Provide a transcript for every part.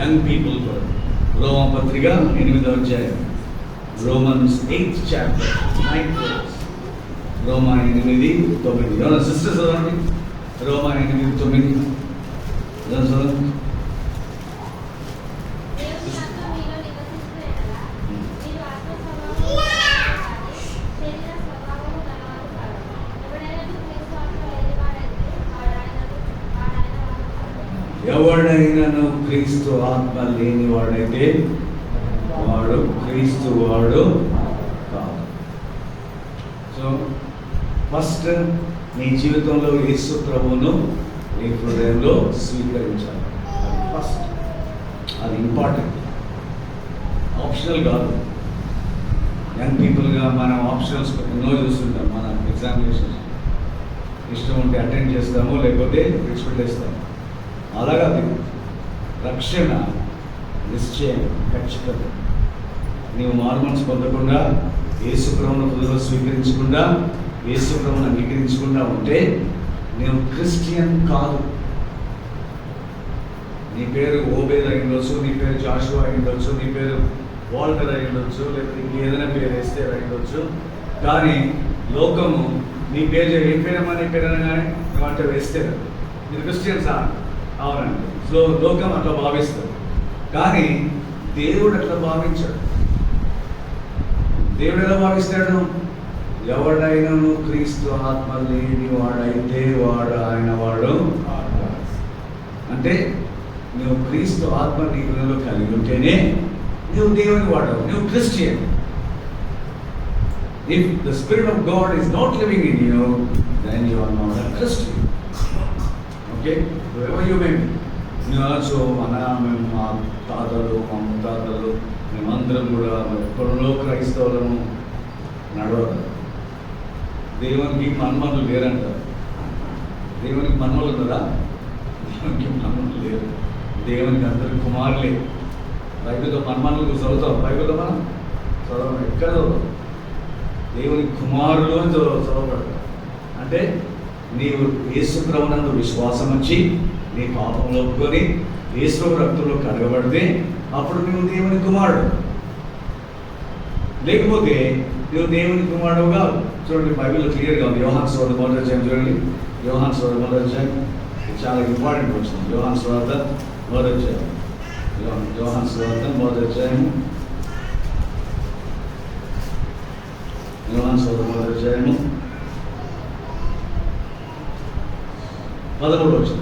Young people కూడా. రోమపత్రిక 8వ అధ్యాయం, Romans 8th chapter 9th verse. రోమా 8:9. ఎవరైనా సిస్టర్స్ చదవండి. రోమా 8:9 చదవండి. ఎవడైనాను క్రీస్తు ఆత్మ లేని వాడైతే వాడు క్రీస్తు వాడు కాదు. సో ఫస్ట్ నీ జీవితంలో యేసు ప్రభువును నీ హృదయంలో స్వీకరించాలి. అది ఫస్ట్, అది ఇంపార్టెంట్, ఆప్షనల్ కాదు. యంగ్ పీపుల్గా మనం ఆప్షనల్స్ ఎన్నో చూస్తుంటాం. మన ఎగ్జామినేషన్స్ ఇష్టం ఉంటే అటెండ్ చేస్తాము, లేకపోతే విడిచిపెట్టేస్తాము. అలాగా రక్షణ నిశ్చయం, ఖచ్చితంగా. నీవు మారుమనసు పొందకుండా, యేసు ప్రభువును హృదయంలో స్వీకరించకుండా, యేసు ప్రభువును అంగీకరించకుండా ఉంటే నీవు క్రిస్టియన్ కాదు. నీ పేరు ఓబేద్ అయి ఉండొచ్చు, నీ పేరు జాషువా అయి ఉండొచ్చు, నీ పేరు వాల్టర్ అయి ఉండొచ్చు, లేకపోతే ఇంకేదైనా పేరు వేస్తే అయి ఉండొచ్చు. కానీ లోకము నీ పేరు ఏ పేరమ్మా, నీ పేరైనా కానీ అంటే వేస్తే మీరు క్రిస్టియన్సా? అవునండి. సో లోకం అట్లా భావిస్తారు, కానీ దేవుడు అట్లా భావించాడు. దేవుడు ఎలా భావిస్తాడు? ఎవడైనాను క్రీస్తు ఆత్మ లేని వాడైతే వాడు ఆయన వాడు. అంటే నువ్వు క్రీస్తు ఆత్మ నీ హృదయంలో కలిగి ఉంటేనే నువ్వు దేవుని వాడవు, నువ్వు Christian. If the spirit of God is not living in you, then you are not a Christian. Okay, ever you may be. So మేము మా తాతలు, మా ముత్తాతలు, మేమందరం కూడా ఎప్పుడులో క్రైస్తవులను నడవదు. దేవునికి మన్మలు లేరంటారు. దేవునికి మన్మలు ఉన్నారా? దేవునికి మన్మలు లేరు. దేవునికి అందరు కుమారులే. బైబిల్లో మన్మలు చదువుతాం. బైబిల్లో మనం చదవం, ఎక్కడ చదవం? దేవునికి కుమారులు అని చదవబడతారు. అంటే నీవు యేసు ప్రభువునందు విశ్వాసం వచ్చి నీ పాపంలో ఒప్పుకొని యేసు రక్తంలో కడగబడితే అప్పుడు నువ్వు దేవుని కుమారుడు. లేకపోతే నువ్వు దేవుని కుమారుడు కాదు. చూడండి, బైబిల్లో క్లియర్గా ఉంది. యోహాను సువార్త 1వ అధ్యాయం చూడండి. యోహాను సువార్త 1వ అధ్యాయం చాలా ఇంపార్టెంట్ వచ్చింది. యోహాను సువార్త 1వ అధ్యాయం, యోహాను సువార్త 1వ అధ్యాయం, యోహాను సువార్త 1వ అధ్యాయము 13వ వచనం.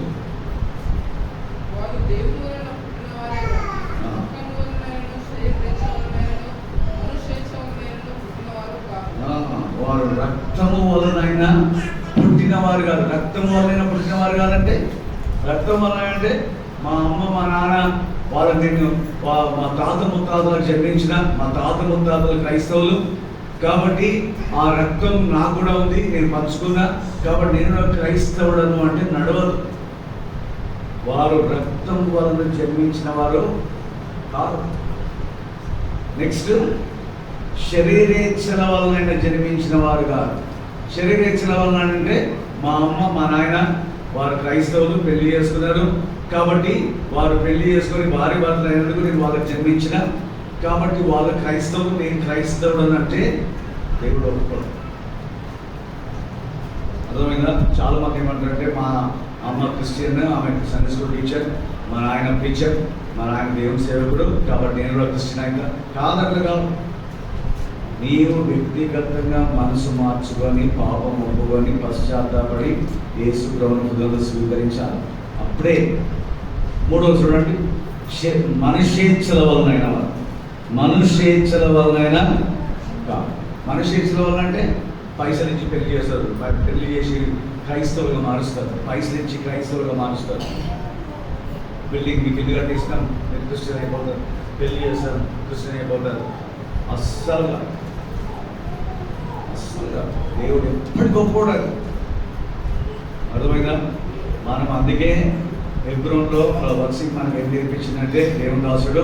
వారు రక్తము వలనైనా పుట్టినవారు కాదు. రక్తము వలనైనా పుట్టినవారు కాదంటే, రక్తం వలన అంటే మా అమ్మ మా నాన్న వాళ్ళని నేను మా తాత ముత్తాతలకు జన్మించిన మా తాత ముత్తాతలు క్రైస్తవులు కాబట్టి ఆ రక్తం నాకు కూడా ఉంది, నేను పంచుకున్నా కాబట్టి నేను క్రైస్తవుడను అంటే నడవదు. వారు రక్తం వలన జన్మించిన వారు కాదు. నెక్స్ట్, శరీరేచ్ఛల వలన జన్మించిన వారు కాదు. శరీరేచ్ఛల వలన అంటే మా అమ్మ మా నాయన వారు క్రైస్తవులు, పెళ్లి చేసుకున్నారు కాబట్టి వారు పెళ్లి చేసుకొని భార్య భర్తలు అయినందుకు నేను వాళ్ళకి జన్మించిన కాబట్టి వాళ్ళ క్రైస్తవులు, నేను క్రైస్తవుడు అని అంటే దేవుడు ఒప్పుకోడు. అర్థమైందా? చాలా మంది ఏమంటారంటే మా అమ్మ క్రిస్టియన్, ఆమె సండే స్కూల్ టీచర్, మా నాయన ప్రీచర్, మా నాయన దేవుని సేవకుడు కాబట్టి నేను కూడా క్రిస్టియన్ అయితే కాదట్లా కాదు. నీవు వ్యక్తిగతంగా మనసు మార్చుకొని పాపం ఒప్పుకొని పశ్చాత్తాపడి యేసు ప్రభువును హృదయంలో స్వీకరించాలి. అప్పుడే. మూడోది చూడండి, మనుష్యేచ్ఛల వలనైనా, మనుష్యేచ్ఛల వలనైనా కాదు. మనుష్యేచ్ఛల వలన అంటే పైసలు ఇచ్చి పెళ్లి చేస్తారు, పెళ్లి చేసి క్రైస్తవులుగా మారుస్తారు, పైసలు ఇచ్చి క్రైస్తవులుగా మారుస్తారు. బిల్డింగ్ మీకు ఇల్లు కట్టిస్తాం, మీరు క్రిస్టియన్ అయిపోతారు, పెళ్లి చేస్తారు, క్రిస్టియన్ అయిపోతారు. అస్సలుగా దేవుడు ఎప్పటి గొప్పవాడు. అర్థమైందా? మనం అందుకే హెబ్రోన్లో వర్షిప్ మనకు ఏం నేర్పించిందంటే దేవుని దాసుడు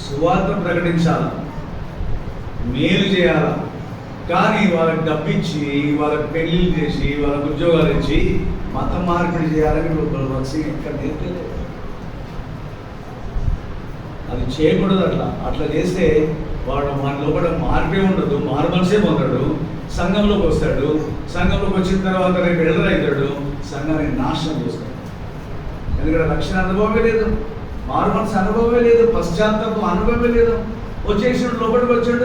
సువార్త ప్రకటించాల, మేలు చేయాల. కానీ వాళ్ళకి డబ్బిచ్చి, వాళ్ళకి పెళ్లిళ్ళు చేసి, వాళ్ళకి ఉద్యోగాలు ఇచ్చి మత మార్పిడి చేయాలని వర్షిప్ ఎక్కడ నేర్పలేదు. అది చేయకూడదు. అట్లా చేస్తే వాడు మనలో కూడా మార్పే ఉండదు, మారు మనసే పొందాడు, సంఘంలోకి వస్తాడు, సంఘంలోకి వచ్చిన తర్వాత రేపు ఎదురైతాడు, సంఘాన్ని నాశనం చేస్తాడు. ఎందుకంటే రక్షణ అనుభవమే లేదు, మారు మనసు అనుభవమే లేదు, పశ్చాత్తాపం అనుభవమే లేదు. వచ్చేసాడు, లోపలికి వచ్చాడు,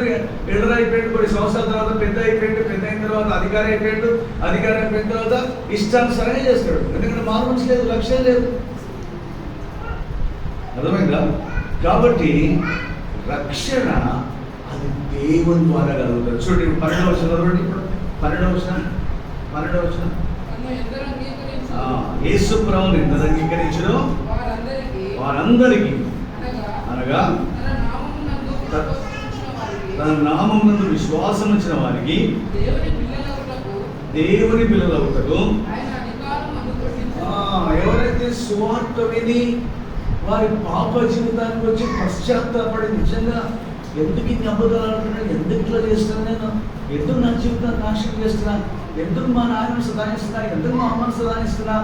ఎదురైపోయాడు, కొన్ని సంవత్సరాల తర్వాత పెద్ద అయిపోయాడు, పెద్ద అయిన తర్వాత అధికారి అయిపోయాడు, అధికారి అయిపోయిన తర్వాత ఇష్టానుసారంగా చేస్తాడు. ఎందుకంటే మారు మనసు లేదు, లక్ష్యం లేదు. అర్థమైందా? కాబట్టి రక్షణ అది దేవుని ద్వారా కలుగుతుంది. చూడండి 12వ వచనం, ఇప్పుడు 12వ వచనం యేసు ప్రభువుని ఎంత అంగీకరించడం వారందరికీ, అనగా తన నామమునందు విశ్వాసం ఉంచిన వారికి దేవుని పిల్లలవుటకు ఎవరైతే సువార్త విని వారి పాప జీవితానికి వచ్చి పశ్చాత్తాపడి నిజంగా ఎందుకు ఇన్ని అబద్ధాలు ఆడుతున్నాను, ఎందుకు ఇట్లా చేస్తున్నాను, నేను ఎందుకు నా జీవితాన్ని నాశనం చేస్తున్నా, ఎందుకు మా నాయనను సదాయిస్తున్నా, ఎందుకు మా అమ్మను సదాయిస్తున్నా,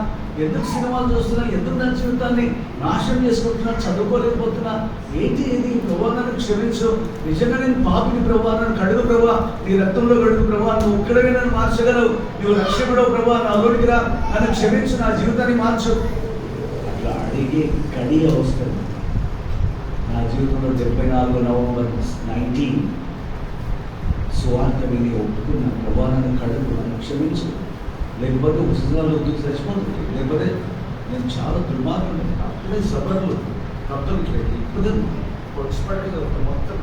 ఎందుకు సినిమాలు చూస్తున్నా, ఎందుకు నా జీవితాన్ని నాశనం చేసుకుంటున్నా, చదువుకోలేకపోతున్నా, ఏంటి ఏది ప్రభావ నన్ను క్షమించు, నిజంగా నేను పాపిని ప్రభావ, నన్ను కడుగు ప్రభావ, నీ రక్తంలో కడుగు ప్రభావ, నువ్వు ఒక్కడమే నన్ను మార్చగలవు, నువ్వు రక్షకుడవు ప్రభావ, నా లోనికి రా, నన్ను క్షమించు, నా జీవితాన్ని మార్చు. అట్లా అడిగే గడియ వస్తుంది. నా జీవితంలో 74 నవంబర్ 19 సువార్త విని ఒప్పుకున్న ప్రభావ, నన్ను కడుగు, నన్ను క్షమించు, లేకపోతే పుస్తకాలు వద్దు చచ్చిపోతుంది, లేకపోతే నేను చాలా దుర్మార్గం, అప్పుడే సబర్లు కప్తులు ఇప్పుడు పొడిచిపడి మొత్తం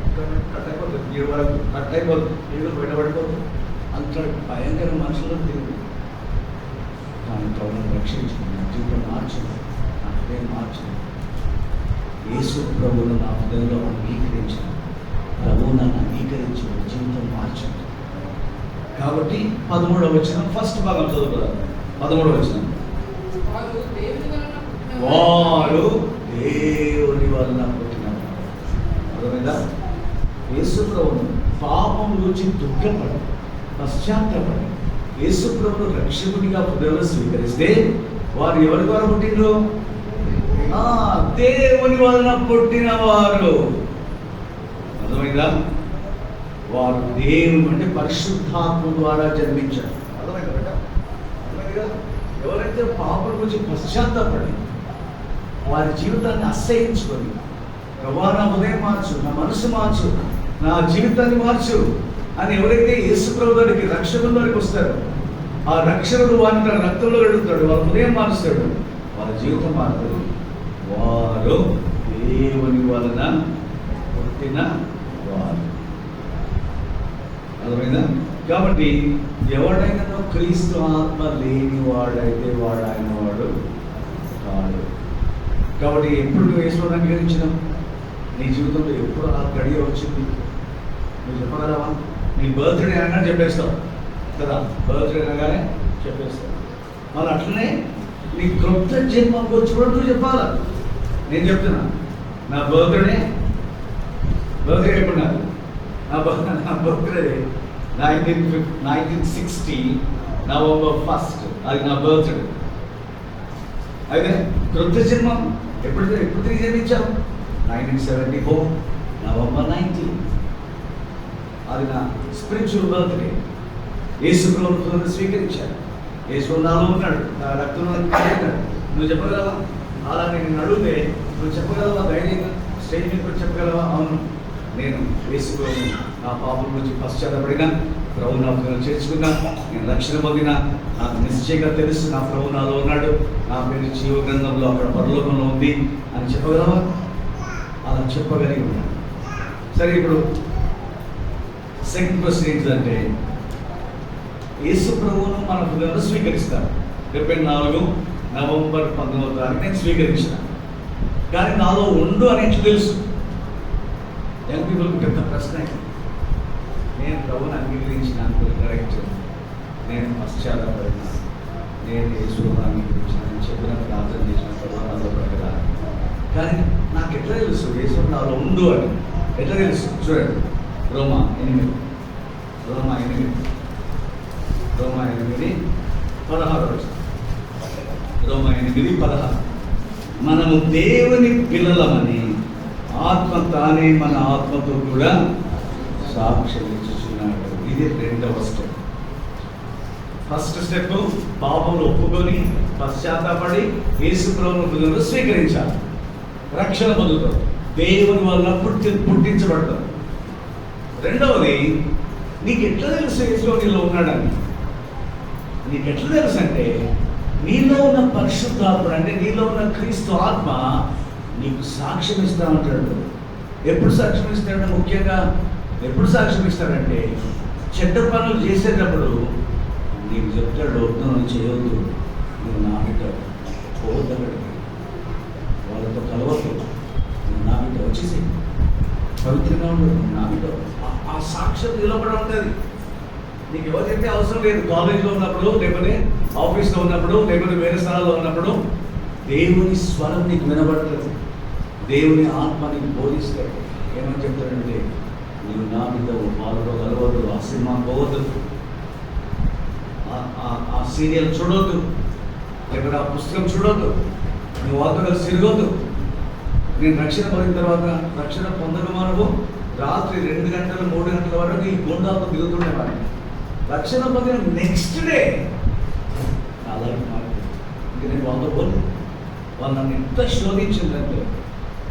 కట్ అయిపోతుంది, నీరు వరకు కట్ అయిపోతుంది, నీళ్ళు బయటపడిపోతుంది. అంత భయంకర మనుషులు తిరిగి కానీ ప్రభువును రక్షించింది, నా జీవితం మార్చింది, నా హృదయం మార్చింది. యేసు ప్రభువును నా హృదయంలో అంగీకరించాను, ప్రభువు నన్ను అంగీకరించి జీవితం మార్చండి. కాబట్టి 13వ వచనం ఫస్ట్ భాగం చదువుతారు. 13వ వచనం, వారు దేవుని వలన పుట్టినవారు. అర్థమైందా? యేసు ప్రభువును పాపం గురించి దుఃఖపడి పశ్చాత్తాపడి యేసు ప్రభువును రక్షకుడిగా హృదయంలో స్వీకరిస్తే వారు ఎవరి ద్వారా పుట్టిండ్రు? దేవుని వలన పుట్టినవారు. అర్థమైందా? వారు దేవుని అంటే పరిశుద్ధాత్మ ద్వారా జన్మించారు. అర్థమైందా? ఎవరైతే పాపం గురించి పశ్చాత్తాపడి వారి జీవితాన్ని అసహించుకొని ప్రభా నా హృదయం మార్చు, నా మనసు మార్చు, నా జీవితాన్ని మార్చు అని ఎవరైతే యేసు ప్రభు దగ్గరికి రక్షకుల దగ్గరికి వస్తారో ఆ రక్షకుడు వారిని తన రక్తంలో అడుగుతాడు, వారి హృదయం మారుస్తాడు, వారి జీవితం మారుతుంది. వారు దేవుని వలన పుట్టిన వారు. అర్థమైందా? కాబట్టి ఎవడైనా క్రీస్తు ఆత్మ లేని వాడైతే వాడు ఆయన వాడు కాడు. కాబట్టి ఎప్పుడు నువ్వు యేసుని అంగీకరించినావు? నీ జీవితంలో ఎప్పుడు ఆ గడియ వచ్చింది? నువ్వు చెప్పగలవా? నీ బర్త్డే అనగానే చెప్పేస్తావు కదా, బర్త్డే అనగానే చెప్పేస్తావు. మళ్ళీ అట్లనే నీ క్రొత్త జన్మకు వచ్చి కూడా నువ్వు చెప్పాలా? నేను చెప్తున్నా, నా బర్త్డే ఎప్పుడు కాదు, నా బర్త్డే 1960 నవంబర్ 1 అది నా బర్త్డే. అయితే క్రొత్త జన్మం ఎప్పుడు తిరిగి జన్మించావు? 1974 నవంబర్ 19 అది నా స్పిరిచువల్ బర్త్డే. యేసు ప్రభువును స్వీకరించాను, యేసు నాలో ఉన్నాడు, నా రక్తంలో ఉన్నాడు. నువ్వు చెప్పగలవా? అలా నేను అడిగితే నువ్వు చెప్పగలవా? ధైర్యంగా స్టేజ్ మీద చెప్పగలవా? అవును, నేను యేసు ప్రభువును నా పాపం గురించి పశ్చాత్తపడినా, ప్రభు నా హృదయంలో చేర్చుకున్నా, నేను రక్షణ పొందినా, నాకు నిశ్చయంగా తెలుసు నా ప్రభు నాలో ఉన్నాడు, నా పేరు జీవ గ్రంథంలో అక్కడ పరలోకంలో ఉంది అని చెప్పగలవా? అలా చెప్పగలిగి ఉన్నాను. సరే, ఇప్పుడు సెకండ్ క్వశ్చన్ ఏంటంటే యేసు ప్రభువును మన హృదయంలో స్వీకరిస్తాను. 74 నవంబర్ 19వ తారీఖు నేను స్వీకరించిన, కానీ నాలో ఉండు అనేది తెలుసు. యంగ్ పీపుల్కి పెద్ద ప్రశ్న, నేను ప్రభువుని అంగీకరించిన కరెక్ట్, నేను పశ్చాత్తాపడిన, నేను యేసుని అంగీకరించిన, నేను చెప్పిన ప్రార్థన చేసిన ప్రభు నాలో కదా, కానీ నాకు ఎట్లా తెలుసు యేసు నాలో ఉండు అని? ఎట్లా తెలుసు? చూడండి, రోమా 8 16 రోమా 8:16 మనము దేవుని పిల్లలమని ఆత్మ తానే మన ఆత్మతో కూడా సాక్ష్యం ఇచ్చుచున్నాడు. ఇది రెండవ స్టెప్. ఫస్ట్ స్టెప్ పాపములు ఒప్పుకొని పశ్చాత్తాపడి యేసు ప్రభువును స్వీకరించాలి. రక్షణ పొందుతారు, దేవుని వల్ల పుట్టించబడతారు. రెండవది, నీకు ఎట్లా తెలుసు యేసు నీలో ఉన్నాడని? నీకు ఎట్లా తెలుసు అంటే నీలో ఉన్న పరిశుద్ధాత్మ, అంటే నీలో ఉన్న క్రీస్తు ఆత్మ నీకు సాక్ష్యం ఇస్తా ఉంటాడు. ఎప్పుడు సాక్ష్యం ఇస్తాడు? ముఖ్యంగా ఎప్పుడు సాక్ష్యం ఇస్తాడంటే చెడ్డ పనులు చేసేటప్పుడు నీకు చెప్తాడు, వద్దు చేయవద్దు, నువ్వు నా బిడ్డ, పోవద్దు అక్కడికి, వాళ్ళతో కలవద్దు, నువ్వు నా బిడ్డ, వచ్చేసి పవిత్రంగా ఉండదు, నువ్వు నా బిడ్డ. ఆ సాక్ష్యం నిలబడి ఉంటుంది. నీకు ఎవరు చెప్పే అవసరం లేదు. కాలేజీలో ఉన్నప్పుడు, లేకపోతే ఆఫీస్లో ఉన్నప్పుడు, లేకపోతే వేరే స్థలాల్లో ఉన్నప్పుడు దేవుని స్వరం నీకు వినబడలేదు. దేవుని ఆత్మ నీకు బోధిస్తాడు. ఏమని చెప్తాడంటే, నువ్వు నా బిడ్డ, వాళ్ళతో కలవద్దు, ఆ సినిమా పోవద్దు, ఆ సీరియల్ చూడొద్దు, లేకపోతే ఆ పుస్తకం చూడొద్దు, నువ్వు వాళ్ళతో కలిసి తిరగొద్దు. నేను రక్షణ పొందిన తర్వాత, రక్షణ పొందక మనకు రాత్రి 2 గంటలు 3 గంటల వరకు ఈ గుండాలతో దిగుతుండేవాడిని. రక్షణ పొందిన నెక్స్ట్ డే నా లైఫ్ మారింది. ఇంక నేను వాళ్ళతో పోను. వాళ్ళు నన్ను ఎంత శోధించిందంటే,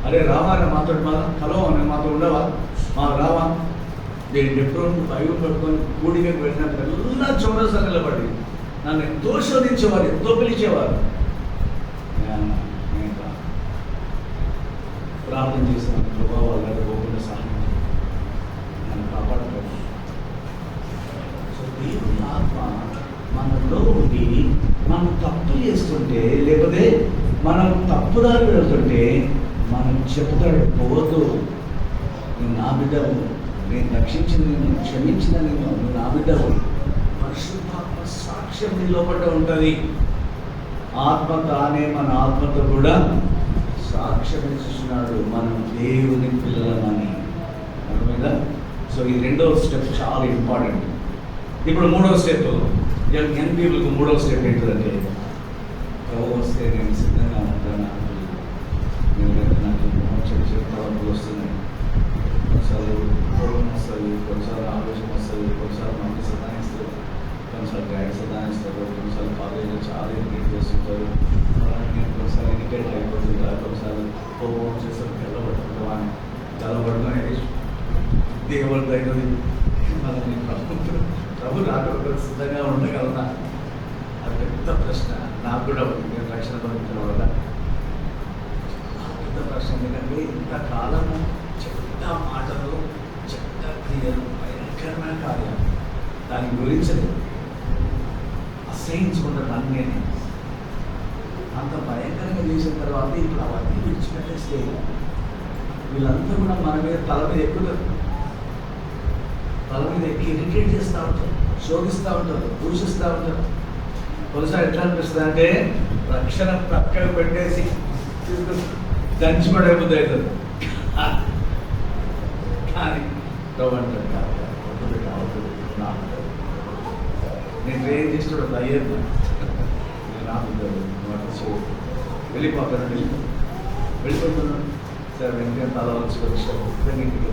అరే రావా, మాతో కలవా, నేను మాతో ఉండవా, రావా, నేను ఎప్పుడో బైబిల్ పట్టుకొని కూడికకి వెళ్ళినప్పుడు ఎలా చౌరసా నిలబడి నన్ను ఎంతో శోధించేవారు, ఎంతో పిలిచేవారు. నేను ప్రార్థన చేసిన ప్రభావ వాళ్ళ పోకుండా సహాయం నన్ను కాపాడుతాడు. సో దేవుని ఆత్మ మనలో ఉండి మనం తప్పు చేస్తుంటే, లేకపోతే మనం తప్పుదారి వెళ్తుంటే మనం చెప్తాడు, పోవద్దు, నువ్వు నా బిడ్డవు, నేను రక్షించిన నిన్ను, క్షమించిన నిన్ను, నువ్వు నా బిడ్డవు. పరిశుద్ధాత్మ సాక్ష్యం నీ లోపల ఉంటుంది. ఆత్మ తానే మన ఆత్మతో కూడా సాక్ష్యం ఇస్తున్నాడు, మనం దేవుని పిల్లలమని. అర్థమైందా? సో ఈ రెండవ స్టెప్ చాలా ఇంపార్టెంట్. ఇప్పుడు మూడవ స్టెప్, యంగ్ పీపుల్కి మూడవ స్టెప్ ఏంటంటే, ప్రభు వస్తే నేను సిద్ధంగా ఉంటాను. నాకు చెప్తాను వస్తున్నాయి, కొన్నిసార్లు కోపం వస్తుంది, కొన్నిసార్లు ఆవేశం వస్తుంది, కొన్నిసార్లు మమ్మీ సదాయిస్తారు, కొన్నిసార్లు డాడీ సదాయిస్తారు, కొన్నిసార్లు కాలేజీలో చాలా ఇరిటేట్ చేస్తుంటారు, నేను కొన్నిసార్లు ఇరిటేట్ అయిపోతుంటారు, కొన్నిసార్లు కోపం వచ్చేసరికి తెల్లబడుతుంటాను. తెల్లబడుతున్నాయి దేవుడు దగ్గర మనల్ని ప్రభు రాక సిద్ధంగా ఉండగలనా? అది పెద్ద ప్రశ్న. నాకు కూడా నేను రక్షణ పొందిన వల్ల పెద్ద ప్రశ్న. ఎందుకంటే ఇంతకాలము చెడ్డ మాటలు, చెడ్డ క్రియలు, భయంకరమైన కార్యాలు, దాని గురించి అసహించుకుంటాను. అన్నీ అంత భయంకరంగా చేసిన తర్వాత ఇప్పుడు అవన్నీ విడిచిపెట్టేస్తే వీళ్ళంతా కూడా మన మీద తల మీద ఎక్కుతారు, తల మీద ఎక్కి ఇరిటేట్ చేస్తూ ఉంటారు, శోధిస్తూ ఉంటారు, దూషిస్తూ ఉంటారు. కొన్నిసారి ఎట్లా అనిపిస్తుంది అంటే రక్షణ పక్కకు పెట్టేసి దంచి పడే బుద్ధి అవుతుంది. కానీ అంటాడు కావద్దు, నేను ట్రైన్ చేసినప్పుడు అయ్యేది నాకు వెళ్ళిపోతాను, వెళ్ళిపోతున్నాను సార్, వెంటనే తల వచ్చి ఇంటికి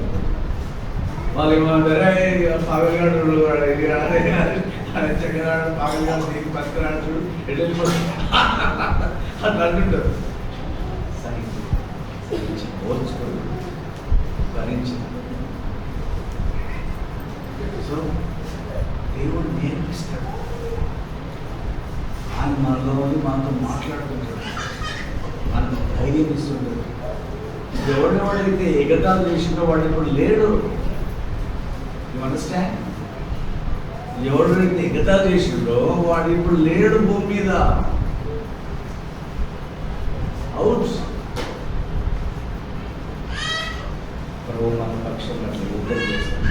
వాళ్ళు ఏమంటారే పగలగాడు చెక్కగాడు, పగలగాడు నీకు పక్కరాడు చూడు ఎటు వెళ్ళిపోతుంది అట్లా అంటుంటారు. ఓర్చుకోడు, భరించింది. సో దేవుడు నేర్పిస్తాడు, ఆయన మనలో మనతో మాట్లాడుతుంటాడు, మనకు ధైర్యం ఇస్తుంటాడు. ఎవడెవడైతే ఎగతాలు చేసినో వాడు ఇప్పుడు లేడు. You understand? ఎవడైతే ఎగతాలు చేసిండో వాడు ఇప్పుడు లేడు భూమి మీద. అవుట్. ప్రభు మన పక్షంగా యుద్ధం చేస్తాడు,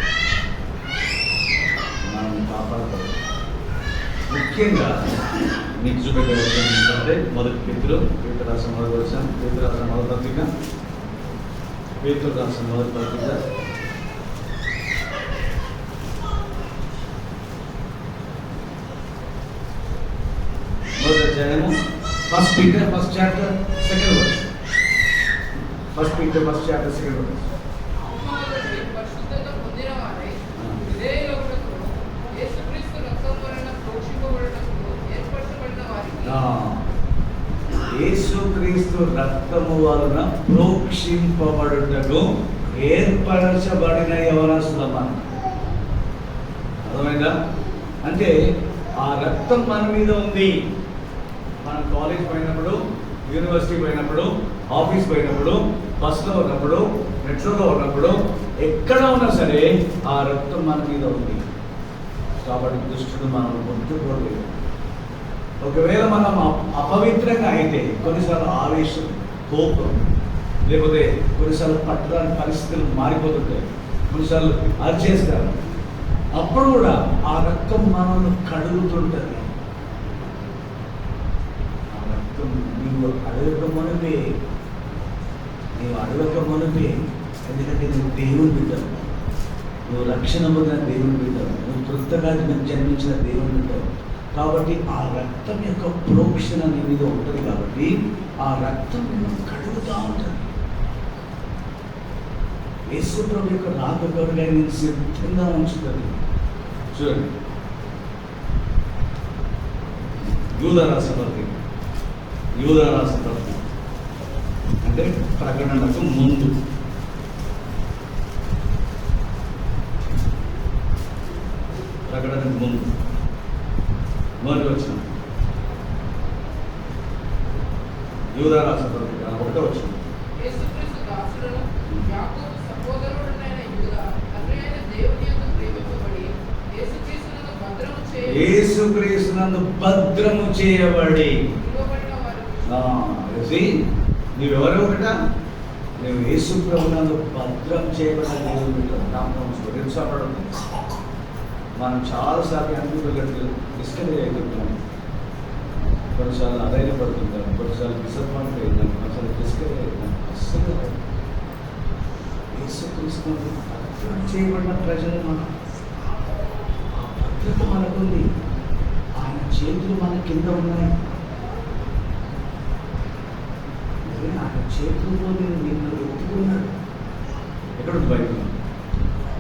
మనం కాపాడతాడు. ముఖ్యంగా మీకు చూపెట్టే విషయం ఏంటంటే, మొదటి పేతురు రాసిన మొదటి వర్షం, పేతురు రాసిన మొదటి పత్రిక, పేతురు రాసిన మొదటి పత్రిక మొదటి అధ్యాయము, first Peter first chapter, second verse. First Peter first chapter second verse. పరిశుద్ధత పొందిన వారై విధేయులగుటకు యేసుక్రీస్తు రక్తం వలన ప్రోక్షింపబడుటకు ఏర్పరచబడిన వారికి యేసుక్రీస్తు రక్తము వలన ప్రోక్షింపబడుటకు ఏర్పరచబడిన యవనస్తులమా. అర్థమైందా? అంటే ఆ రక్తం మన మీద ఉంది. మనం కాలేజ్ పోయినప్పుడు, యూనివర్సిటీ పోయినప్పుడు, ఆఫీస్ పోయినప్పుడు, బస్సులో ఉన్నప్పుడు, మెట్రోలో ఉన్నప్పుడు, ఎక్కడ ఉన్నా సరే ఆ రక్తం మన మీద ఉంది. కాబట్టి దుష్టుడు మనం ముట్టుకోలేదు. ఒకవేళ మనం అపవిత్రంగా అయితే కొన్నిసార్లు ఆవేశం, కోపం, లేకపోతే కొన్నిసార్లు పట్టడానికి పరిస్థితులు మారిపోతుంటాయి, కొన్నిసార్లు అరిచేస్తారు. అప్పుడు కూడా ఆ రక్తం మనల్ని కడుగుతుంటుంది. ఆ రక్తం నీవు అడగక మునిపే, ఎందుకంటే నువ్వు దేవుని బిడ్డవు, నువ్వు రక్షణ పొందిన దేవుని బిడ్డవు, నువ్వు కృతగా జన్మించిన దేవుని బిడ్డవు. కాబట్టి ఆ రక్తం యొక్క ప్రోక్షణ నీ మీద ఉంటుంది. కాబట్టి ఆ రక్తం నిన్ను కడుగుతూ ఉంటుంది. యేసు ప్రభు యొక్క రాకడగా నేను సిద్ధంగా ఉంచుతుంది. చూడండి, యూదా రాసిన పత్రిక అంటే ప్రకటనకు ముందు. ప్రకటనకు ముందు మొదటి వచ్చిన యూదా రాసిన పత్రిక 1వ వచనం. యేసుక్రీస్తు దాసులను యాకోబు సహోదరుడైన యూదా తండ్రి అయిన దేవుని యందు ప్రేమింపబడి యేసుక్రీస్తునందు భద్రము చేయబడి నీవెవరో ఒకట, నువ్వు యేసు ప్రభునందు భద్రం చేయబడిన మనం చాలాసార్లు అనుకుంటున్నట్లు డిస్కరేజ్ అయిపోతున్నాం, కొన్నిసార్లు అధైర్యపడుతుంటాం, కొన్నిసార్లు డిసప్పాయింట్ అవుతాం, కొన్నిసార్లు డిస్కరేజ్ అవుతాం. అస్సలు యేసుక్రీస్తునందు భద్రం చేయబడిన ప్రజలు మనం. ఆ భద్రత మనకుంది. ఆయన చేతులు మన కింద ఉన్నాయి. ఆయన చేతులతో నిన్ను ఎత్తుకున్నాడు. ఎక్కడ ఉంది బైబిల్?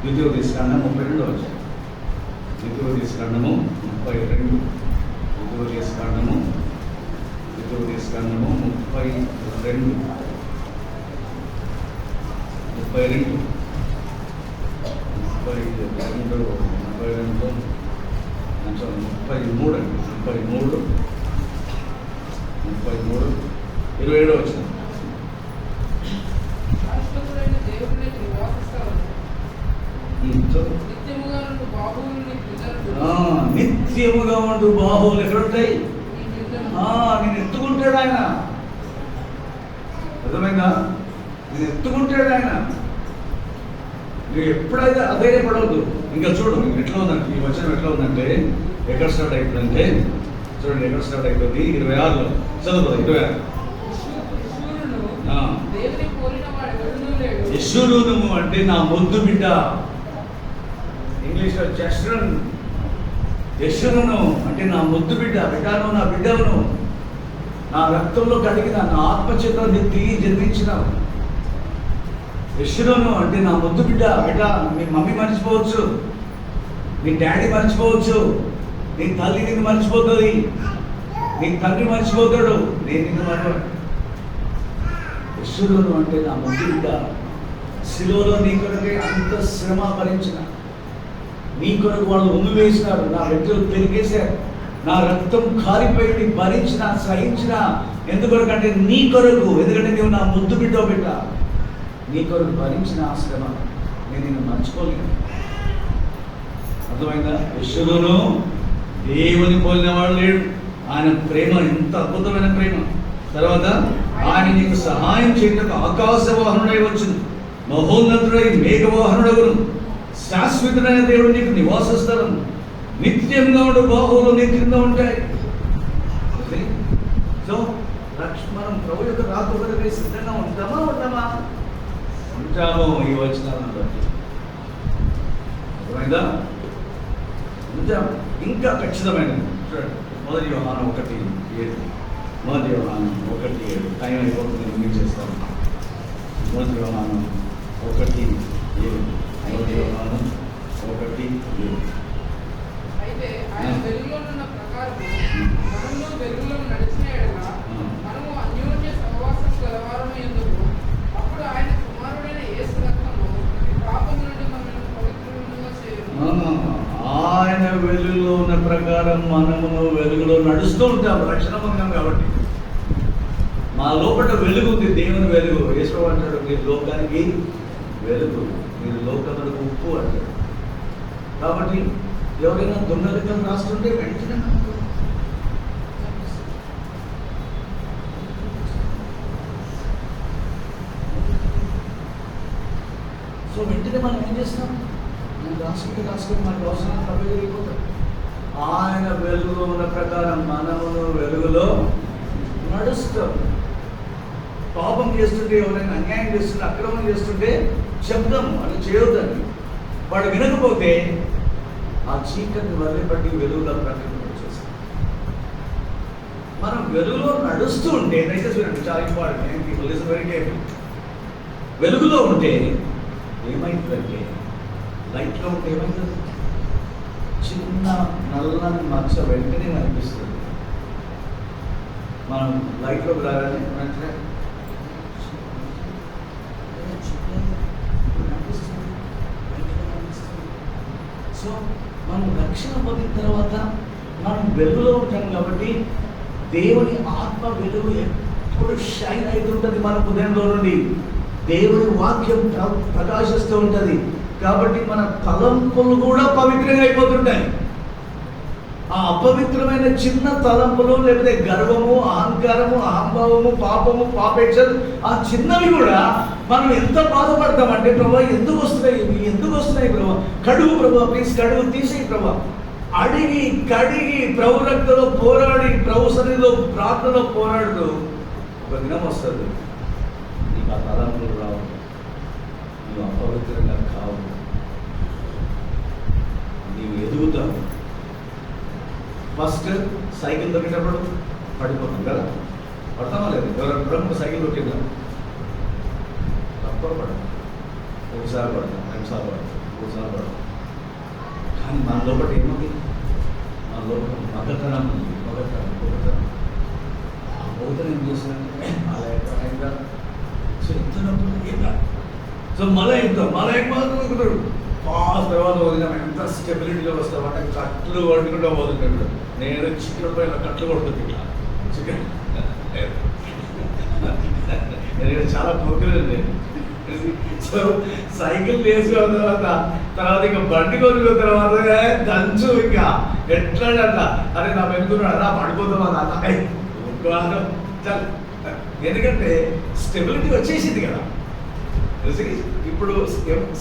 ద్వితీయోపదేశకాండం 32 వచ్చాయి. ద్వితీయోపదేశకాండము 32. ద్వితీయోపదేశకాండము 32. 27 వచ్చిన నిత్యముగా ఉండు బాహువులు ఎక్కడుంటాయి? నేను ఎత్తుకుంటాడు ఆయన. అర్థమైందా? నేను ఎత్తుకుంటాడు ఆయన. నువ్వు ఎప్పుడైతే అధైర్యపడవద్దు. ఇంకా చూడు ఎట్లా ఉందంటే, ఈ వచనం ఎట్లా ఉందంటే, ఎక్కడ స్టార్ట్ అయిపోయిందంటే చూడండి, ఎక్కడ స్టార్ట్ అయిపోయింది? 26లో చదువు. 26 యెషూరును అంటే నా ముద్దు బిడ్డ. ఇంగ్లీష్లో జస్రన్. యెషూరును అంటే నా ముద్దు బిడ్డ. బిడ్డను, నా బిడ్డను నా రక్తంలో కడిగిన, నా ఆత్మచేత నేను తిరిగి జన్మించినావు. యెషూరును అంటే నా ముద్దు బిడ్డ. బిడ్డ, మీ మమ్మీ మర్చిపోవచ్చు, నీ డాడీ మర్చిపోవచ్చు, నీ తల్లి నిన్ను మర్చిపోతుంది, నీ తండ్రి మర్చిపోతాడు, నేను నిన్ను మర్చిపో. యెషూరును అంటే నా ముద్దు బిడ్డ. శిలువలో నీ కొరకే అంత శ్రమ భరించిన, నీ కొరకు వాళ్ళు ఉమ్మి వేసినారు, నా వెంట్రులు పెరిగేశారు, నా రక్తం కారిపోయి భరించిన, సహించిన. ఎందుకొరకంటే నీ కొరకు, ఎందుకంటే నువ్వు నా ముద్దు బిడ్డ. బిడ్డ, నీ కొరకు భరించిన ఆ శ్రమ నేను నిన్ను మర్చిపోలేను. అర్థమైందా? యెషూరును దేవుని పోలినవాడు లేడు. ఆయన ప్రేమ ఎంత అద్భుతమైన ప్రేమ. తర్వాత ఆయన నీకు సహాయం చేయటకు ఆకాశవాహనుడై వచ్చును, మహోన్నతుడై మేఘవాహనుడగును, శాశ్వతుడైన దేవుడు నీకు నివాస స్థలం, నిత్యంగా ఉండే బాహువులు నీ కింద ఉంటాయి. సో మనం ప్రభు యొక్క రాకడకు సిద్ధంగా ఉంటామా? ఉంటాము. ఈ వచనాలను బట్టి అర్థమైందా? ఉంటాం. ఇంకా ఖచ్చితమైనది చూడండి, 1 యోహాను 1:7. 1 యోహాను 1:7. టైం అయిపోతుంది, నేను చేస్తాను. మొదటి యోహాను 1:7. మొదటి యోహాను 1:7. అయితే ఆయన వెలుగులోనున్న ప్రకారము మనము వెలుగులో నడిచిన యెడల మనము అన్యోన్య సహవాసం గలవారము ఎందుకు అప్పుడు ఆయన కుమారుడైన యేసు రక్తము ప్రతి పాపము నుండి మనల్ని పవిత్రులుగా చేయును. ఆయన వెలుగులో ఉన్న ప్రకారం మనము వెలుగులో నడుస్తూ ఉంటాం, రక్షణ పొందాం కాబట్టి. మా లోపల వెలుగు ఉంది, దేవుని వెలుగు. యేసు అంటాడు, మీరు లోకానికి వెలుగు, మీరు లోకములకు ఉప్పు అంటాడు. కాబట్టి ఎవరైనా దొంగలెక్కలు రాస్తుంటే వెంటనే మనకు సో వెంటనే మనం ఏం చేస్తాం? నేను రాసుకుంటే మనకు అవసరం తప్ప జరిగిపోతాం. ఆయన వెలుగులో ఉన్న ప్రకారం మనము వెలుగులో నడుస్తాం. పాపం చేస్తుంటే, ఎవరైనా అన్యాయం చేస్తుంటే, అక్రమం చేస్తుంటే చెప్తాం, అది చేయొద్దని. వాడు వినకపోతే ఆ చీకటిని వదిలిపట్టి వెలుగులో ప్రకటన చేస్తాం. మనం వెలుగులో నడుస్తూ ఉంటే, దయచేసి వినండి, చాలా important, people listen very careful. వెలుగులో ఉంటే ఏమైతుందంటే, లైట్లో ఉంటే ఏమైతుంది? చిన్న నల్లని మచ్చ వెంటనే కనిపిస్తుంది. మనం లైట్లోకి రాగానే వెంటనే సో మనం రక్షణ పొందిన తర్వాత మనం వెలుగులో ఉంటాం కాబట్టి దేవుని ఆత్మ వెలుగు ఎప్పుడు షైన్ అవుతుంటుంది మన హృదయంలో నుండి. దేవుని వాక్యం ప్రకాశిస్తూ ఉంటుంది కాబట్టి మన తలంపులు కూడా పవిత్రంగా అయిపోతుంటాయి. ఆ అపవిత్రమైన చిన్న తలంపులు, లేకపోతే గర్వము, అహంకారము, అహంభావము, పాపము, పాపేక్షలు, ఆ చిన్నవి కూడా మనం ఎంత బాధపడతామంటే, ప్రభా ఎందుకు వస్తున్నాయి ప్రభా, కడుగు ప్రభా, ప్లీజ్ కడుగు తీసేయి ప్రభా. అడిగి కడిగి ప్రభు రక్తంలో పోరాడి, ప్రభు సన్నిధిలో ప్రార్థనలో పోరాడుతూ ఒక దినం వస్తుంది, నీకు ఆ తలంపులు రావు, నువ్వు అపవిత్రంగా కావు, నీవు ఎదుగుతావు. ఫస్ట్ సైకిల్ దొరికేటప్పుడు పడిపోతాం కదా, పడతామా లేదు? ఎవరైనా సైకిల్ దొరికిందా? తప్పకుండా పడతాం, ఒకసారి పడతాం, 2 సార్లు పడతాం, 3 సార్లు పడతాం. కానీ మన లోపల ఏముంది? మన లోపల మగతనం ఉంది, మగతనం. ఆ మగతనం ఏం చేస్తుందంటే అలా ఎక్కడ సో ఎత్తునప్పుడు ఏం కాదు. సో మళ్ళీ ఎక్కుతాడు పాస్ తర్వాత వదిలిన ఎంత స్టెబిలిటీలో వస్తామంటే కట్లు కొట్టుకుంటూ పోతుంటాడు. నేను చికెన్ పైన కట్లు కొడుతుంది ఇట్లా చికెన్. నేను చాలా పోకరండి. సో సైకిల్ వేసుకున్న తర్వాత ఇంకా బండి కొనుక్కున్న తర్వాత దంచు ఇంకా ఎట్లా అట్లా, అరే నా వెళ్తున్నాడు అలా పడిపోతాం అలా. ఎందుకంటే స్టెబిలిటీ వచ్చేసింది కదా, ఇప్పుడు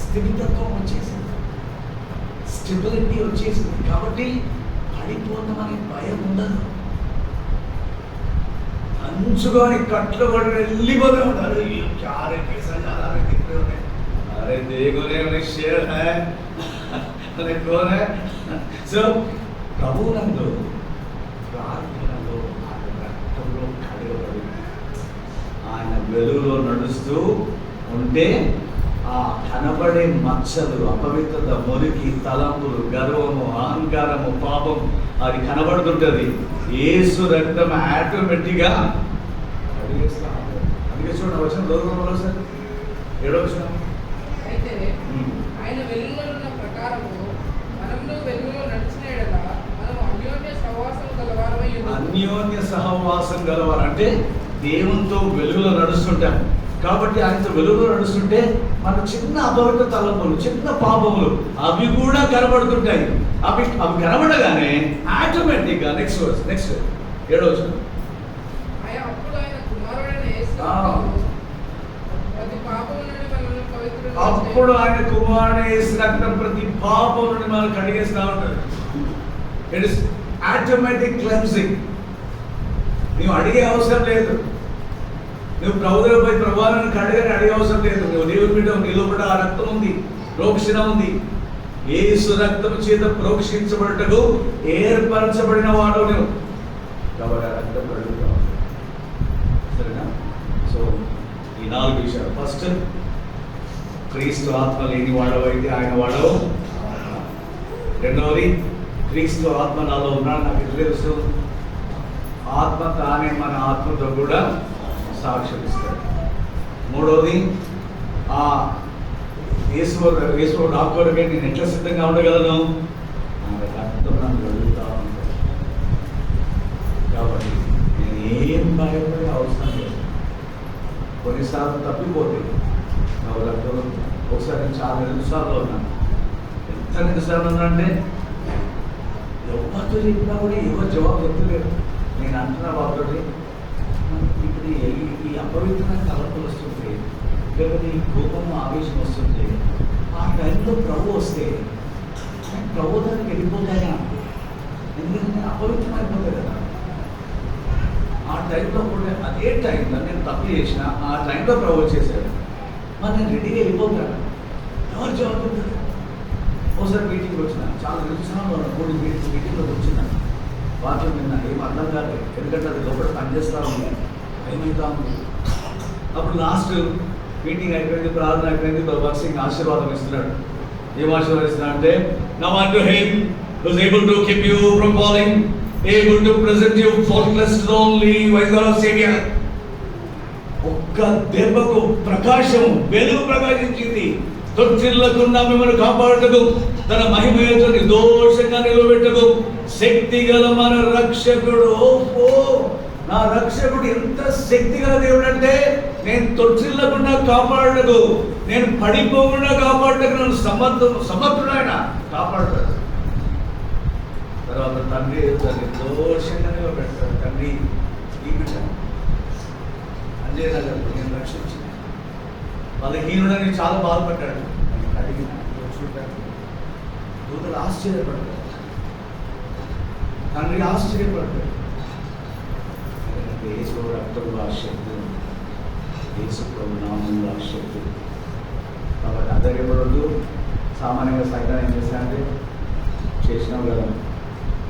స్థిమితత్వం వచ్చేసింది, స్టెబిలిటీ వచ్చేసింది కాబట్టి పడిపోతామని భయం ఉండదు. అంచుకొని కట్లు కూడా వెళ్ళిపోతూ ఉంటారు. అరే దేగునే షేర్ హే కోన్ హే. సో ప్రభువునందు ప్రార్థనలో ఆయన రక్తంలో కడగబడి ఆయన వెలుగులో నడుస్తూ ఉంటే ఆ కనబడే మచ్చలు, అపవిత్రత, మురికి, తలంపులు, గర్వము, అహంకారము, పాపం అది కనబడుతుంటది. యేసు రక్తం ఆటోమేటిక్గా అడిగేస్తా. అందుకే చూడండి వచ్చిన దూరంలో సార్ 7వ వచనం. అయితే ఆయన వెలుగులో ఉన్న ప్రకారము మనము వెలుగులో నడిచిన యెడల మనము అన్యోన్య సహవాసం గలవారమై ఉన్నాము. అన్యోన్య సహవాసం గలవారు అంటే దేవునితో వెలుగులో నడుస్తుంటాం కాబట్టి ఆయనతో వెలుగులో నడుస్తుంటే మన చిన్న అపవిత్ర తలంపులు, చిన్న పాపములు అవి కూడా కనబడుతుంటాయి. అవి కనబడగానే ఆటోమేటిక్గా నెక్స్ట్ 7వ వచనం. అప్పుడు ఆయన కుమారుడైన యేసు ప్రతి పాపము నుండి మనల్ని పవిత్రులుగా అప్పుడు ఆయన కుమారుడు యేసు రక్తం ప్రతి పాపం నుండి మనం కడిగేస్తా ఉంటాడు. It is automatic cleansing. నువ్వు అడిగే అవసరం లేదు. నువ్వు ప్రభువుపై ప్రభావాలను కడగని అడిగే అవసరం లేదు. నువ్వు దేవుని బిడ్డ, నీ లోపల ఆ రక్తం ఉంది, ప్రోక్షణ ఉంది. యేసు రక్తం చేత ప్రోక్షించబడటకు ఏర్పరచబడిన వాడు నువ్వు కాబట్టి ఆ రక్తం కడుగుతావు. సరేనా? సో ఈ 4 విషయాలు. ఫస్ట్, క్రీస్తు ఆత్మ లేని వాడవైతే ఆయన వాడవు. రెండవది, క్రీస్తు ఆత్మ నాలో ఉన్నాడు, నాకు ఎట్లా తెలుసు? ఆత్మ తానే మన ఆత్మతో కూడా సాక్ష్యం ఇస్తాడు. మూడవది, ఆ యేసు రాకొరకే నేను ఎట్లా సిద్ధంగా ఉండగలను? ఆయన రక్తం నన్ను వెళ్తా ఉంటాడు. కాబట్టి నేను ఏం భయపడే అవసరం లేదు. కొన్నిసార్లు తప్పిపోతే నా రక్తం, ఒకసారి నేను చాలా నిరుసార్లు ఉన్నాను. ఎంత నిరుసార్లు ఉన్నానంటే ఎవరితో చెప్పినా కూడా ఎవరు జవాబు చెప్తలేరు. నేను అంటున్నా వాళ్ళతో, ఇప్పుడు ఈ అపవిత్రమైన తలపులు వస్తుంటే, లేకపోతే ఈ కోపము ఆవేశం వస్తుంటే, ఆ టైంలో ప్రభు వస్తే నేను ప్రభుత్వానికి వెళ్ళిపోతానా? ఎందుకంటే నేను అపవిత్రమైపోతాయి కదా. ఆ టైంలో కూడా అదే టైంలో నేను తప్పు చేసిన, ఆ టైంలో ప్రభు చేశాడు, మరి నేను రెడీగా వెళ్ళిపోతాను. ఎవరు జవాబు చెప్తారు? ఒకసారి మీటింగ్కి వచ్చిన, చాలా నిరుత్సాహంలో 3 మీటింగ్లోకి వచ్చిన, వాటిలో నిన్న ఏం అర్థం కాదు. ఎందుకంటే అది లోపల పనిచేస్తూ ఉంది, ఏమవుతా ఉంది. అప్పుడు లాస్ట్ మీటింగ్ అయిపోయింది, ప్రార్థన అయిపోయింది, భగత్ సింగ్ ఆశీర్వాదం ఇస్తున్నాడు. ఏం ఆశీర్వాదిస్తున్నాడు అంటే, now unto him who is able to keep you from falling, able to present you faultless to the only wise God of Savior. ఒక్క దెబ్బకు ప్రకాశం, వెలుగు ప్రకాశించింది. తొట్టిల్లకుండా మిమ్మల్ని కాపాడటకు, తన మహిమతో నిర్దోషంగా నిలబెట్టకు శక్తి గల మన రక్షకుడు. ఓహో, నా రక్షకుడు ఎంత శక్తి గల దేవుడు అంటే, నేను తొట్టిల్లకుండా కాపాడటకు, నేను పడిపోకుండా కాపాడటకు నన్ను సమర్థుడు ఆయన కాపాడతాడు. తర్వాత తండ్రి నిర్దోషంగా నిలబెడతాడు. తండ్రి ఈ బిడ్డ అంజయ్ నగర్ నేను రక్షించిన, బలహీనుడని చాలా బాధపడ్డాడు. అడిగిన చూడటానికి దూతలు ఆశ్చర్యపడ్డాడు, తండ్రి ఆశ్చర్యపడ్డాడు. ఎందుకంటే యేసు రక్తంలో ఆ శక్తి ఉంది, యేసు ప్రభు నామంలో ఆ శక్తి ఉంది. కాబట్టి అధైర్యపడద్దు. సామాన్యంగా సైతం ఏం చేశానంటే, చేసినావు కదా,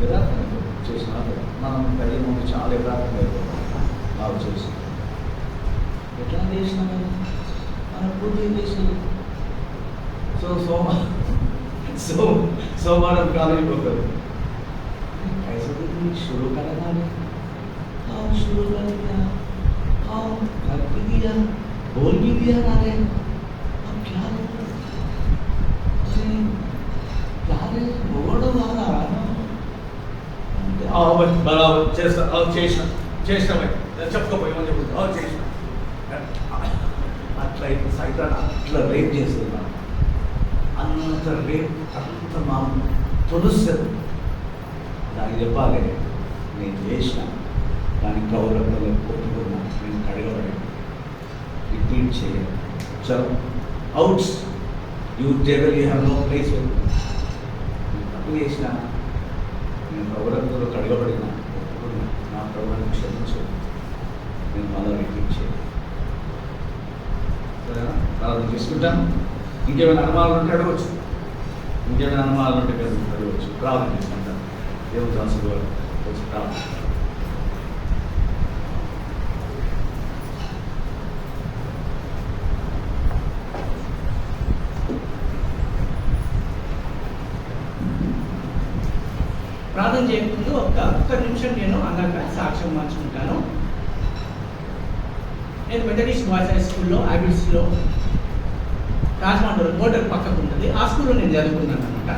యథార్థంగా చేసినావు కదా. మనం ధైర్యం ముందు చాలా యథార్థంగా అయిపోతాం. బాగు చేసినాం, ఎట్లా చేసినాము, మన పూర్తి చేసినాం. सोमवार कालेज होकर ऐसे भी शुरू करना है। हाँ शुरू कर दिया, हाँ कर भी दिया, बोल भी दिया नारे। अब क्या अरे यारे बोर्ड वाला आओ भाई बराबर చేస్తా చేస్తా भाई చెప్పుకోపోయి మంచి చేస్తా అట్లా సైతాన్ అట్లా రేప్ చేస్తున్నా, అంత రేప్ అంత మా తొలుస్తుంది. దానికి చెప్పాలి, నేను చేసిన దానికి గౌరవంలో ఒప్పుకున్నా, నేను కడగబడి రిపీట్ చేయాలి. చలో outs you devil you have no place. తప్పు చేసిన, నేను గౌరవంలో కడగబడిన, ఒప్పుకున్నా, నా ప్రభుత్వం క్షమించు, నేను మళ్ళీ రిపీట్ చేయాలి. సరేనా? ప్రార్థన చేసుకుంటాం. ఇంకేమైనా అనుమానాలు ఉంటే అడగవచ్చు, ఇంకేమైనా అనుమానాలు ఉంటే అడగవచ్చు. ప్రార్థన చేసుకుంటాం. దేవుడు దాసుడు గారు వచ్చి ప్రార్థన. ప్రార్థన చేయకముందు ఒక్క నిమిషం నేను అన్నాక సాక్ష్యం మార్చుకుంటాను. నేను మెథడిస్ట్ బాయ్స్ హై స్కూల్లో హ్యాబిట్స్లో రాజమండ్రి బోర్డర్ పక్కకు ఉంటుంది, ఆ స్కూల్లో నేను చదువుకున్నాను అనమాట.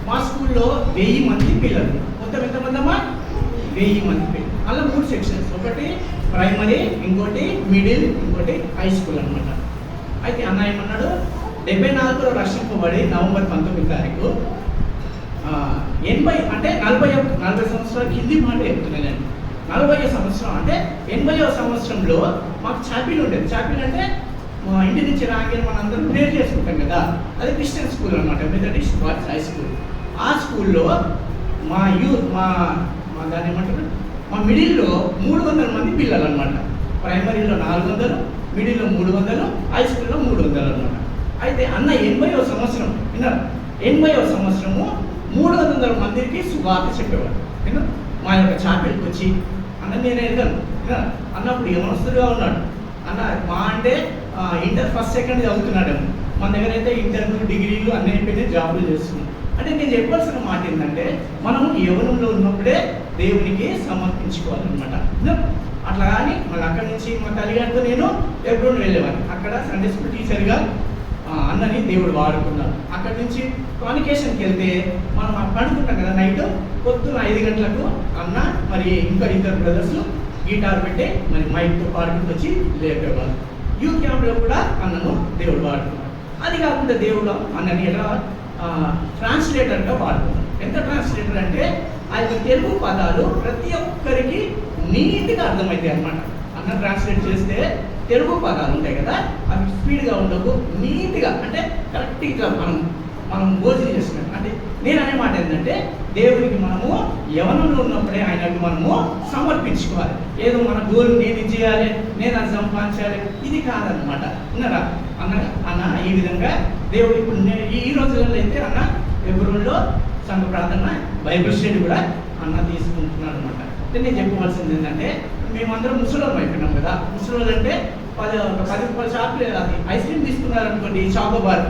మా స్కూల్లో 1000 మంది పిల్లలు. మొత్తం ఎంతమంది అమ్మా? 1000 మంది పిల్లలు. అలా 3 సెక్షన్స్, ఒకటి ప్రైమరీ, ఇంకోటి మిడిల్, ఇంకోటి హై స్కూల్ అనమాట. అయితే అన్న ఏమన్నాడు, 74లో రక్షింపబడి నవంబర్ 19 తారీఖు 80 అంటే 40 సంవత్సరాల కింది మాట చెప్తున్నాను నేను. 40వ సంవత్సరం అంటే 80వ సంవత్సరంలో మాకు చాపీలు ఉండేది. చాపీలు అంటే మా ఇంటి నుంచి రాగానే మనం అందరం ప్రేర్ చేసుకుంటాం కదా, అది క్రిస్టియన్ స్కూల్ అనమాట, మెథడిస్ట్ బాయ్స్ హై స్కూల్. ఆ స్కూల్లో మా యూత్ మా దాన్ని ఏమంటారు, మా మిడిల్లో 300 మంది పిల్లలు అనమాట. ప్రైమరీలో 400, మిడిల్లో 300, హై స్కూల్లో 300 అనమాట. అయితే అన్న 80వ సంవత్సరం విన్నారు, 80వ సంవత్సరము 300 మందికి సువార్త చెప్పేవాడు. విన్నారు, మా యొక్క చాపీలకు వచ్చి అన్న నేను వెళ్తాను అన్నప్పుడు ఏమనస్తుగా ఉన్నాడు. అన్న మా అంటే ఇంటర్ ఫస్ట్ సెకండ్ చదువుతున్నాడు. మన దగ్గర అయితే ఇంటర్లు డిగ్రీలు అన్ని అయిపోయినాయి, జాబులు చేస్తున్నాం. అంటే నేను చెప్పాల్సిన మాట ఏంటంటే మనము యవ్వనంలో ఉన్నప్పుడే దేవునికి సమర్పించుకోవాలన్నమాట. అట్లా కానీ మళ్ళీ అక్కడి నుంచి మా తల్లిగారితో నేను ఎప్పుడు వెళ్ళేవాడిని. అక్కడ సండే స్కూల్ టీచర్గా అన్నని దేవుడు వాడుకున్నాడు. అక్కడి నుంచి కాన్వకేషన్కి వెళ్తే మనం పడుకుంటాం కదా నైట్, పొద్దున్న 5 గంటలకు అన్న మరి ఇంకా ఇద్దరు బ్రదర్స్ గిటార్ పెట్టి మరి మైక్తో పాడుకుంటూ వచ్చి లేపేవాళ్ళు. యూత్ క్యాంప్లో కూడా అన్నను దేవుడు వాడుకున్నాడు. అది కాకుండా దేవుడు అన్నని ఎలా ట్రాన్స్లేటర్గా వాడుకున్నాడు. ఎంత ట్రాన్స్లేటర్ అంటే ఆ యొక్క తెలుగు పదాలు ప్రతి ఒక్కరికి నీట్గా అర్థమవుతాయి అన్నమాట. అన్న ట్రాన్స్లేట్ చేస్తే తెలుగు పదాలు ఉంటాయి కదా, అవి స్పీడ్గా ఉండవు, నీట్గా అంటే కరెక్ట్గా మనం భోజనం చేస్తున్నట్టు. అంటే నేను అనే మాట ఏంటంటే దేవునికి మనము యవనంలో ఉన్నప్పుడే ఆయనకు మనము సమర్పించుకోవాలి. ఏదో మన గోల్ నేను ఇది చేయాలి, నేను అది సంపాదించాలి, ఇది కాదనమాట. ఉన్నారా అన్న ఈ విధంగా దేవుడు ఇప్పుడు ఈ రోజులలో అయితే అన్న ఫిబ్రవరిలో సంఘ ప్రార్థన బైబిల్ స్టడీ కూడా అన్న తీసుకుంటున్నాడు అనమాట. అంటే నేను చెప్పవలసింది ఏంటంటే మేమందరం ముసలోళ్ళం అయిపోయినాం కదా. ముసలోళ్ళు అంటే 10 రూపాయల షాప్లో అది ఐస్ క్రీమ్ తీసుకున్నారనుకోండి, చాకోబార్